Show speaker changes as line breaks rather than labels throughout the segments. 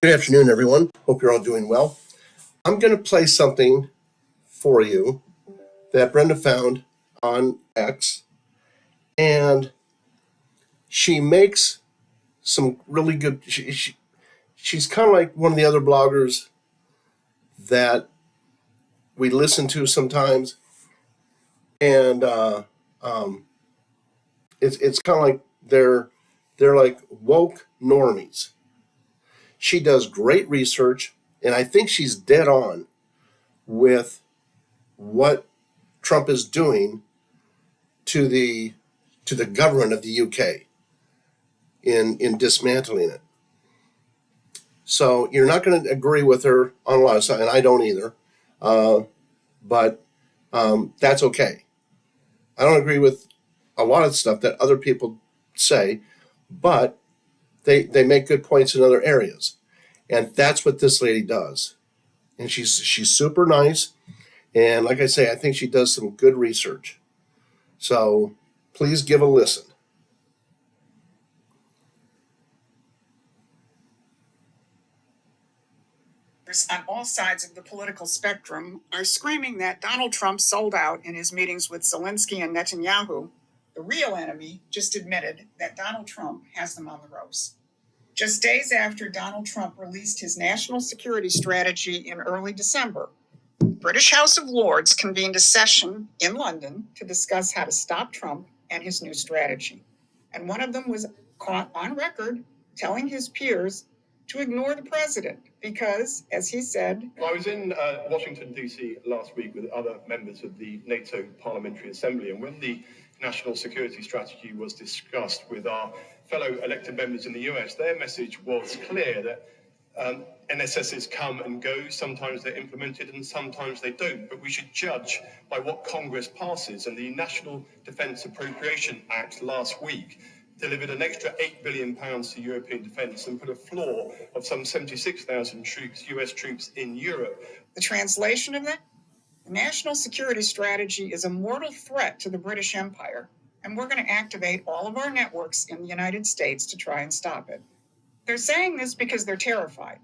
Good afternoon, everyone. Hope you're all doing well. I'm going to play something for you that Brenda found on X, and she makes some really good. She's kind of like one of the other bloggers that we listen to sometimes, and it's kind of like they're like woke normies. She does great research, and I think she's dead on with what Trump is doing to the government of the UK in dismantling it. So you're not going to agree with her on a lot of stuff, and I don't either. But that's okay. I don't agree with a lot of stuff that other people say, but they make good points in other areas, and that's what this lady does. And she's super nice, and like I say, I think she does some good research. So please give a listen.
On all sides of the political spectrum are screaming that Donald Trump sold out in his meetings with Zelensky and Netanyahu. The real enemy just admitted that Donald Trump has them on the ropes. Just days after Donald Trump released his national security strategy in early December, the British House of Lords convened a session in London to discuss how to stop Trump and his new strategy. And one of them was caught on record telling his peers to ignore the president because, as he said,
I was in Washington, D.C. last week with other members of the NATO Parliamentary Assembly, and when the national security strategy was discussed with our fellow elected members in the US, their message was clear that NSSs come and go. Sometimes they're implemented and sometimes they don't, but we should judge by what Congress passes. And the National Defence Appropriation Act last week delivered an extra £8 billion to European defence and put a floor of some 76,000 troops, US troops in Europe.
The translation of that? The national security strategy is a mortal threat to the British Empire, and we're going to activate all of our networks in the United States to try and stop it. They're saying this because they're terrified.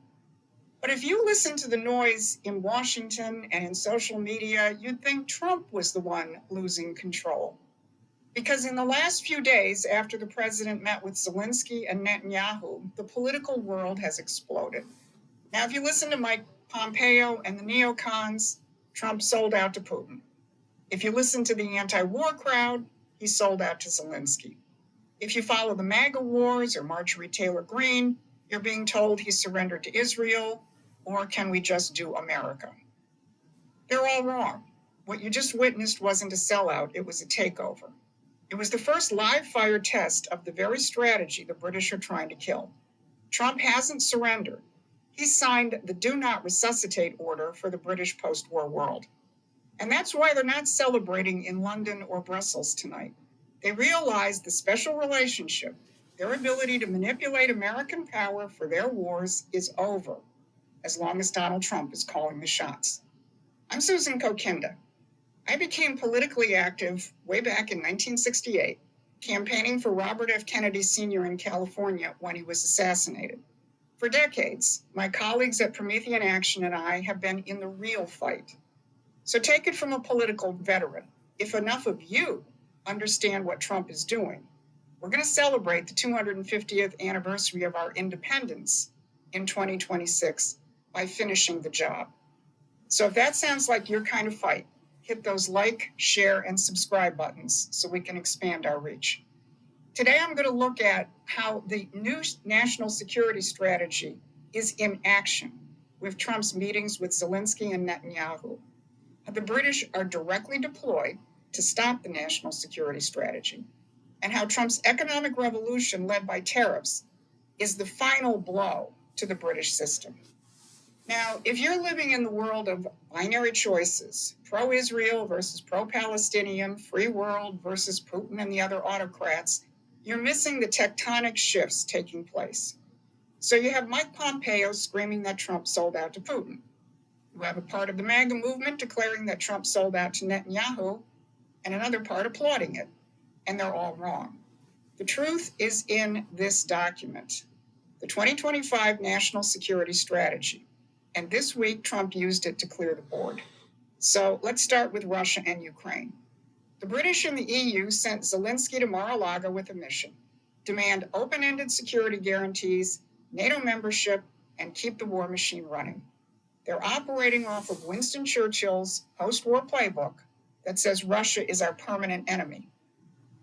But if you listen to the noise in Washington and in social media, you'd think Trump was the one losing control. Because in the last few days after the president met with Zelensky and Netanyahu, the political world has exploded. Now, if you listen to Mike Pompeo and the neocons, Trump sold out to Putin. If you listen to the anti-war crowd, he sold out to Zelensky. If you follow the MAGA wars or Marjorie Taylor Greene, you're being told he surrendered to Israel, or can we just do America? They're all wrong. What you just witnessed wasn't a sellout, it was a takeover. It was the first live-fire test of the very strategy the British are trying to kill. Trump hasn't surrendered. He signed the Do Not Resuscitate order for the British post-war world. And that's why they're not celebrating in London or Brussels tonight. They realize the special relationship, their ability to manipulate American power for their wars, is over, as long as Donald Trump is calling the shots. I'm Susan Kokinda. I became politically active way back in 1968, campaigning for Robert F. Kennedy Sr. in California when he was assassinated. For decades, my colleagues at Promethean Action and I have been in the real fight. So take it from a political veteran. If enough of you understand what Trump is doing, we're going to celebrate the 250th anniversary of our independence in 2026 by finishing the job. So if that sounds like your kind of fight, hit those like, share, and subscribe buttons so we can expand our reach. Today, I'm going to look at how the new national security strategy is in action with Trump's meetings with Zelensky and Netanyahu. The British are directly deployed to stop the national security strategy, and how Trump's economic revolution led by tariffs is the final blow to the British system. Now, if you're living in the world of binary choices, pro-Israel versus pro-Palestinian, free world versus Putin and the other autocrats, you're missing the tectonic shifts taking place. So you have Mike Pompeo screaming that Trump sold out to Putin. You have a part of the MAGA movement declaring that Trump sold out to Netanyahu, and another part applauding it. And they're all wrong. The truth is in this document. the 2025 National Security Strategy. And this week, Trump used it to clear the board. So let's start with Russia and Ukraine. The British and the EU sent Zelensky to Mar-a-Lago with a mission: demand open-ended security guarantees, NATO membership, and keep the war machine running. They're operating off of Winston Churchill's post-war playbook that says Russia is our permanent enemy.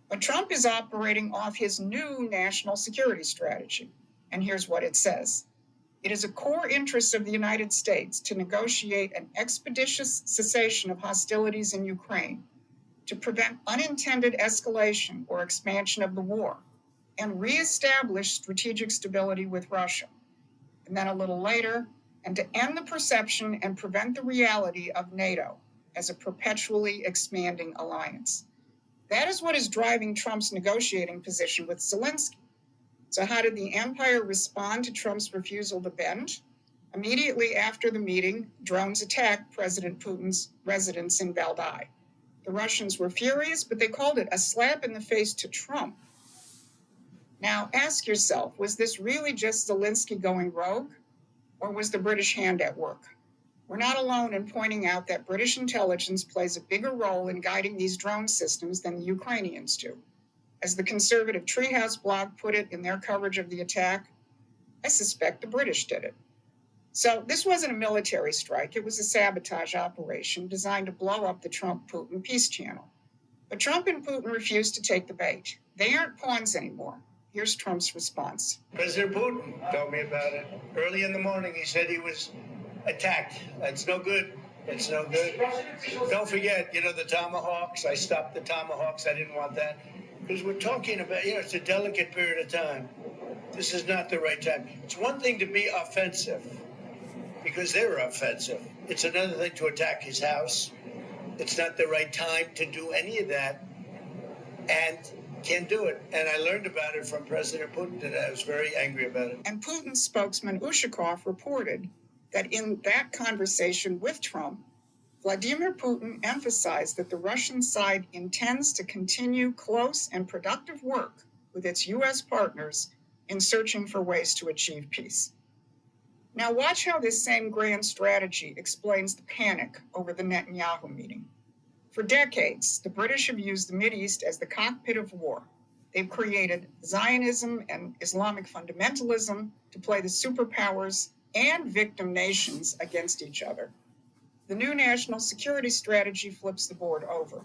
But Trump is operating off his new national security strategy. And here's what it says. It is a core interest of the United States to negotiate an expeditious cessation of hostilities in Ukraine, to prevent unintended escalation or expansion of the war, and reestablish strategic stability with Russia. And then a little later, and to end the perception and prevent the reality of NATO as a perpetually expanding alliance. That is what is driving Trump's negotiating position with Zelensky. So how did the empire respond to Trump's refusal to bend? Immediately after the meeting, drones attacked President Putin's residence in Valdai. The Russians were furious, but they called it a slap in the face to Trump. Now, ask yourself, was this really just Zelensky going rogue, or was the British hand at work? We're not alone in pointing out that British intelligence plays a bigger role in guiding these drone systems than the Ukrainians do. As the conservative Treehouse blog put it in their coverage of the attack, I suspect the British did it. So this wasn't a military strike. It was a sabotage operation designed to blow up the Trump-Putin peace channel. But Trump and Putin refused to take the bait. They aren't pawns anymore. Here's Trump's response.
President Putin told me about it. Early in the morning, he said he was attacked. That's no good. It's no good. Don't forget, the Tomahawks. I stopped the Tomahawks. I didn't want that. Because we're talking about, it's a delicate period of time. This is not the right time. It's one thing to be offensive, because they were offensive. It's another thing to attack his house. It's not the right time to do any of that, and can't do it. And I learned about it from President Putin today. I was very angry about it.
And Putin's spokesman Ushakov reported that in that conversation with Trump, Vladimir Putin emphasized that the Russian side intends to continue close and productive work with its U.S. partners in searching for ways to achieve peace. Now watch how this same grand strategy explains the panic over the Netanyahu meeting. For decades, the British have used the Mideast as the cockpit of war. They've created Zionism and Islamic fundamentalism to play the superpowers and victim nations against each other. The new national security strategy flips the board over.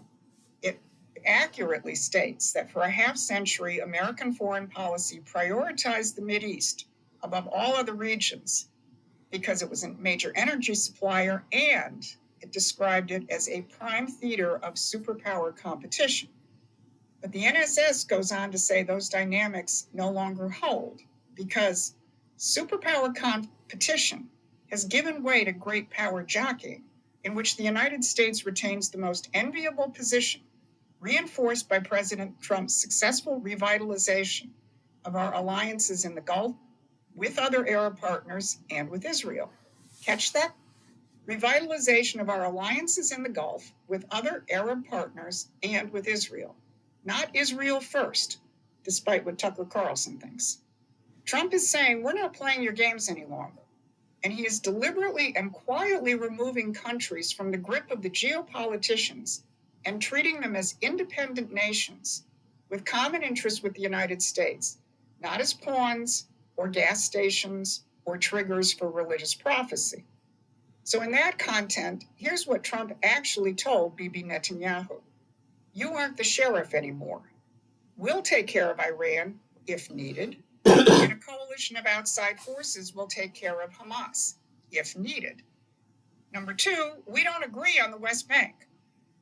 It accurately states that for a half century, American foreign policy prioritized the Mideast above all other regions because it was a major energy supplier, and it described it as a prime theater of superpower competition. But the NSS goes on to say those dynamics no longer hold because superpower competition has given way to great power jockeying, in which the United States retains the most enviable position, reinforced by President Trump's successful revitalization of our alliances in the Gulf, with other Arab partners, and with Israel. Catch that? Revitalization of our alliances in the Gulf with other Arab partners and with Israel. Not Israel first, despite what Tucker Carlson thinks. Trump is saying, we're not playing your games any longer. And he is deliberately and quietly removing countries from the grip of the geopoliticians and treating them as independent nations with common interests with the United States, not as pawns or gas stations or triggers for religious prophecy. So in that content, here's what Trump actually told Bibi Netanyahu. You aren't the sheriff anymore. We'll take care of Iran if needed. And a coalition of outside forces will take care of Hamas, if needed. Number two, we don't agree on the West Bank,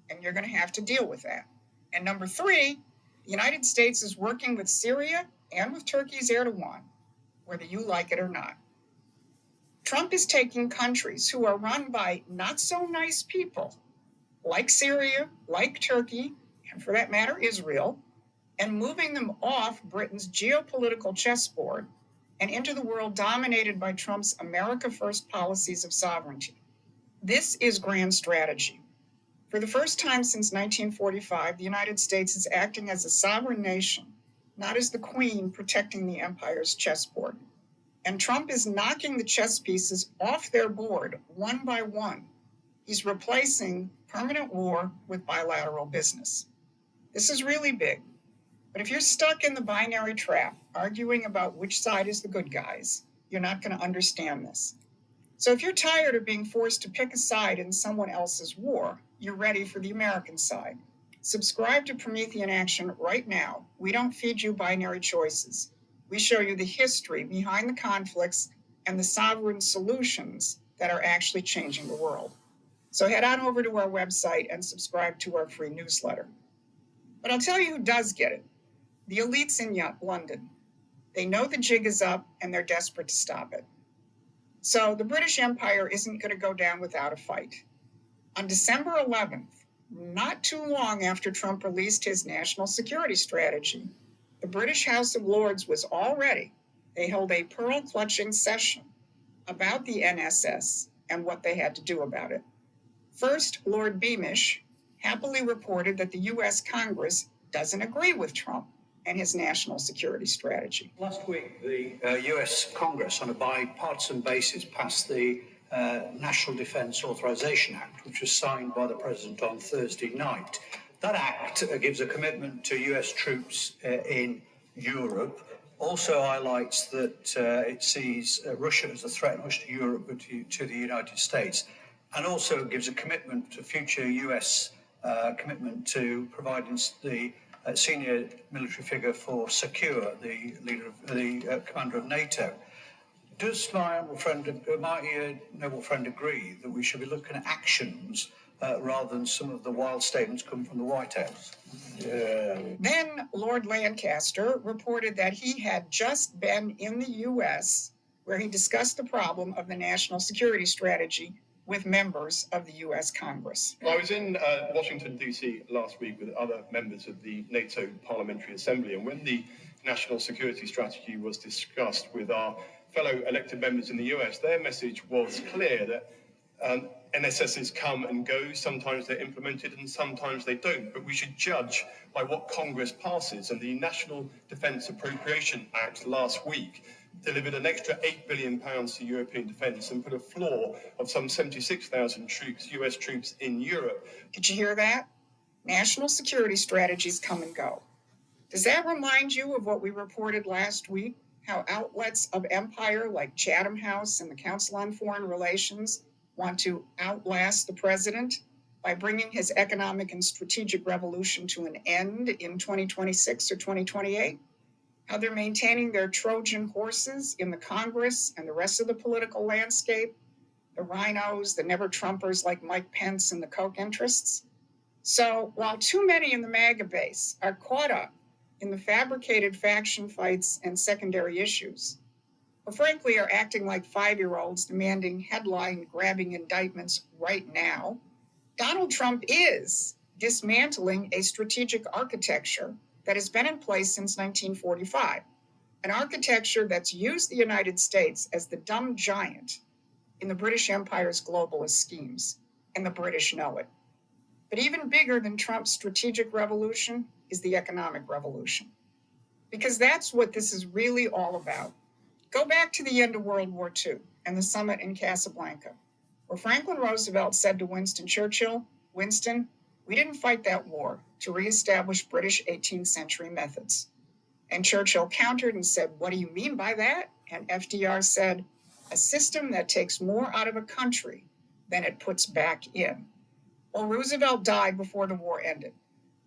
and you're going to have to deal with that. And number three, the United States is working with Syria and with Turkey's Erdogan, whether you like it or not. Trump is taking countries who are run by not-so-nice people, like Syria, like Turkey, and for that matter, Israel, and moving them off Britain's geopolitical chessboard and into the world dominated by Trump's America First policies of sovereignty. This is grand strategy. For the first time since 1945, the United States is acting as a sovereign nation, not as the queen protecting the empire's chessboard. And Trump is knocking the chess pieces off their board one by one. He's replacing permanent war with bilateral business. This is really big. But if you're stuck in the binary trap, arguing about which side is the good guys, you're not going to understand this. So if you're tired of being forced to pick a side in someone else's war, you're ready for the American side. Subscribe to Promethean Action right now. We don't feed you binary choices. We show you the history behind the conflicts and the sovereign solutions that are actually changing the world. So head on over to our website and subscribe to our free newsletter. But I'll tell you who does get it. The elites in London. They know the jig is up and they're desperate to stop it. So the British Empire isn't going to go down without a fight. On December 11th, not too long after Trump released his national security strategy, the British House of Lords was all ready. They held a pearl-clutching session about the NSS and what they had to do about it. First, Lord Beamish happily reported that the U.S. Congress doesn't agree with Trump and his national security strategy.
Last week, the U.S. Congress, on a bipartisan basis, passed the National Defense Authorization Act, which was signed by the President on Thursday night. That act gives a commitment to U.S. troops in Europe, also highlights that it sees Russia as a threat, not just to Europe, but to the United States, and also gives a commitment to future U.S. Commitment to providing the senior military figure for Secure, the leader of the commander of NATO. Does my noble friend agree that we should be looking at actions rather than some of the wild statements come from the White House?
Then Lord Lancaster reported that he had just been in the U.S. where he discussed the problem of the national security strategy with members of the U.S. Congress.
I was in Washington, D.C. last week with other members of the NATO Parliamentary Assembly, and when the national security strategy was discussed with our fellow elected members in the U.S., their message was clear that NSSs come and go. Sometimes they're implemented and sometimes they don't. But we should judge by what Congress passes. And the National Defence Appropriation Act last week delivered an extra £8 billion to European defence and put a floor of some 76,000 troops, US troops in Europe.
Did you hear that? National security strategies come and go. Does that remind you of what we reported last week? How outlets of empire like Chatham House and the Council on Foreign Relations want to outlast the president by bringing his economic and strategic revolution to an end in 2026 or 2028? How they're maintaining their Trojan horses in the Congress and the rest of the political landscape, the rhinos, the never-Trumpers like Mike Pence and the Koch interests. So while too many in the MAGA base are caught up in the fabricated faction fights and secondary issues, or frankly are acting like five-year-olds demanding headline-grabbing indictments right now, Donald Trump is dismantling a strategic architecture that has been in place since 1945, an architecture that's used the United States as the dumb giant in the British Empire's globalist schemes, and the British know it. But even bigger than Trump's strategic revolution is the economic revolution, because that's what this is really all about. Go back to the end of World War II and the summit in Casablanca, where Franklin Roosevelt said to Winston Churchill, "Winston, we didn't fight that war to reestablish British 18th century methods." And Churchill countered and said, "What do you mean by that?" And FDR said, "A system that takes more out of a country than it puts back in." Well, Roosevelt died before the war ended,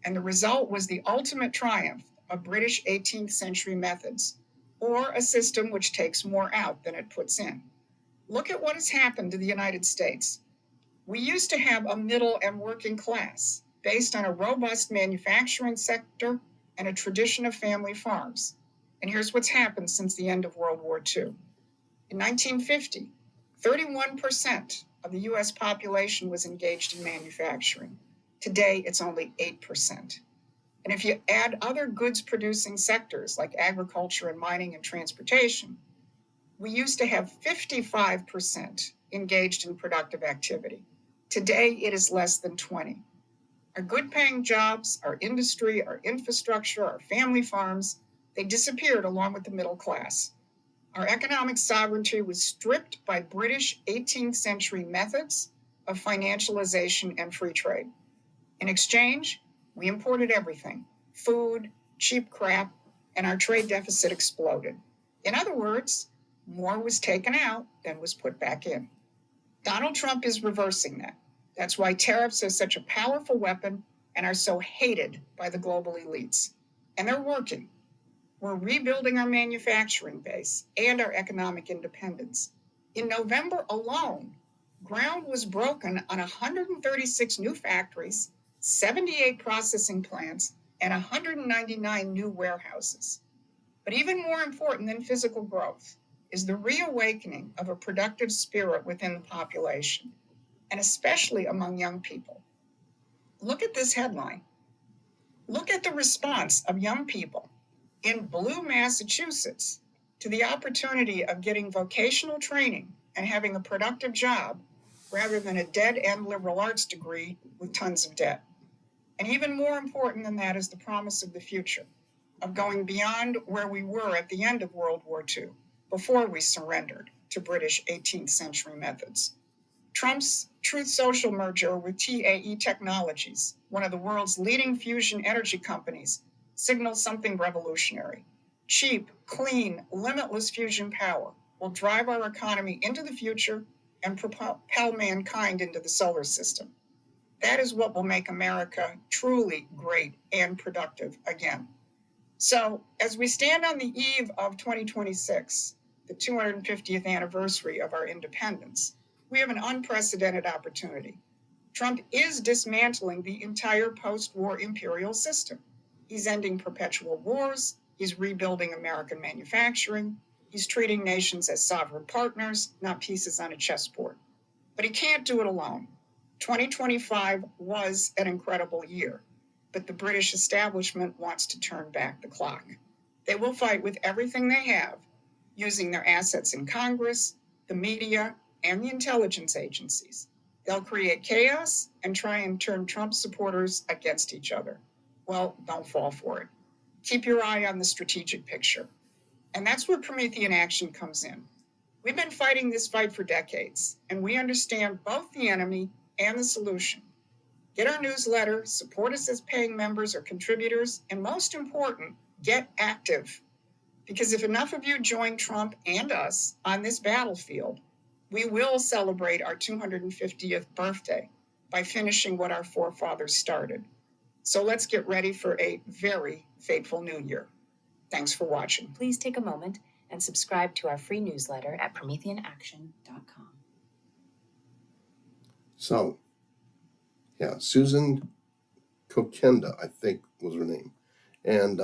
and the result was the ultimate triumph of British 18th century methods, or a system which takes more out than it puts in. Look at what has happened to the United States. We used to have a middle and working class based on a robust manufacturing sector and a tradition of family farms. And here's what's happened since the end of World War II. In 1950, 31% of the U.S. population was engaged in manufacturing. Today, it's only 8%. And if you add other goods-producing sectors like agriculture and mining and transportation, we used to have 55% engaged in productive activity. Today, it is less than 20%. Our good-paying jobs, our industry, our infrastructure, our family farms, they disappeared along with the middle class. Our economic sovereignty was stripped by British 18th century methods of financialization and free trade. In exchange, we imported everything: food, cheap crap, and our trade deficit exploded. In other words, more was taken out than was put back in. Donald Trump is reversing that. That's why tariffs are such a powerful weapon and are so hated by the global elites. And they're working. We're rebuilding our manufacturing base and our economic independence. In November alone, ground was broken on 136 new factories, 78 processing plants, and 199 new warehouses. But even more important than physical growth is the reawakening of a productive spirit within the population, and especially among young people. Look at this headline. Look at the response of young people in Blue, Massachusetts, to the opportunity of getting vocational training and having a productive job rather than a dead-end liberal arts degree with tons of debt. And even more important than that is the promise of the future, of going beyond where we were at the end of World War II, before we surrendered to British 18th century methods. Trump's Truth Social merger with TAE Technologies, one of the world's leading fusion energy companies, signals something revolutionary. Cheap, clean, limitless fusion power will drive our economy into the future and propel mankind into the solar system. That is what will make America truly great and productive again. So, as we stand on the eve of 2026, the 250th anniversary of our independence, we have an unprecedented opportunity. Trump is dismantling the entire post-war imperial system. He's ending perpetual wars. He's rebuilding American manufacturing. He's treating nations as sovereign partners, not pieces on a chessboard. But he can't do it alone. 2025 was an incredible year, but the British establishment wants to turn back the clock. They will fight with everything they have, using their assets in Congress, the media, and the intelligence agencies. They'll create chaos and try and turn Trump supporters against each other. Well, don't fall for it. Keep your eye on the strategic picture. And that's where Promethean Action comes in. We've been fighting this fight for decades, and we understand both the enemy and the solution. Get our newsletter, support us as paying members or contributors, and most important, get active. Because if enough of you join Trump and us on this battlefield, we will celebrate our 250th birthday by finishing what our forefathers started. So let's get ready for a very fateful new year. Thanks for watching.
Please take a moment and subscribe to our free newsletter at PrometheanAction.com.
So, yeah, Susan Kokinda, I think was her name. And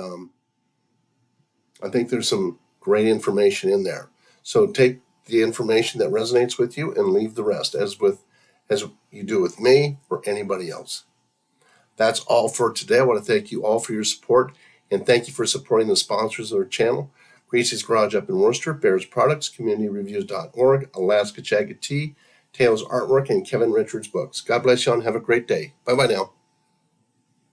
I think there's some great information in there. So take the information that resonates with you and leave the rest, as you do with me or anybody else. That's all for today. I want to thank you all for your support, and thank you for supporting the sponsors of our channel: Gracie's Garage up in Worcester, Bears Products, CommunityReviews.org, Alaska Jagged Tea, Taylor's Artwork, and Kevin Richards Books. God bless you all and have a great day. Bye-bye now.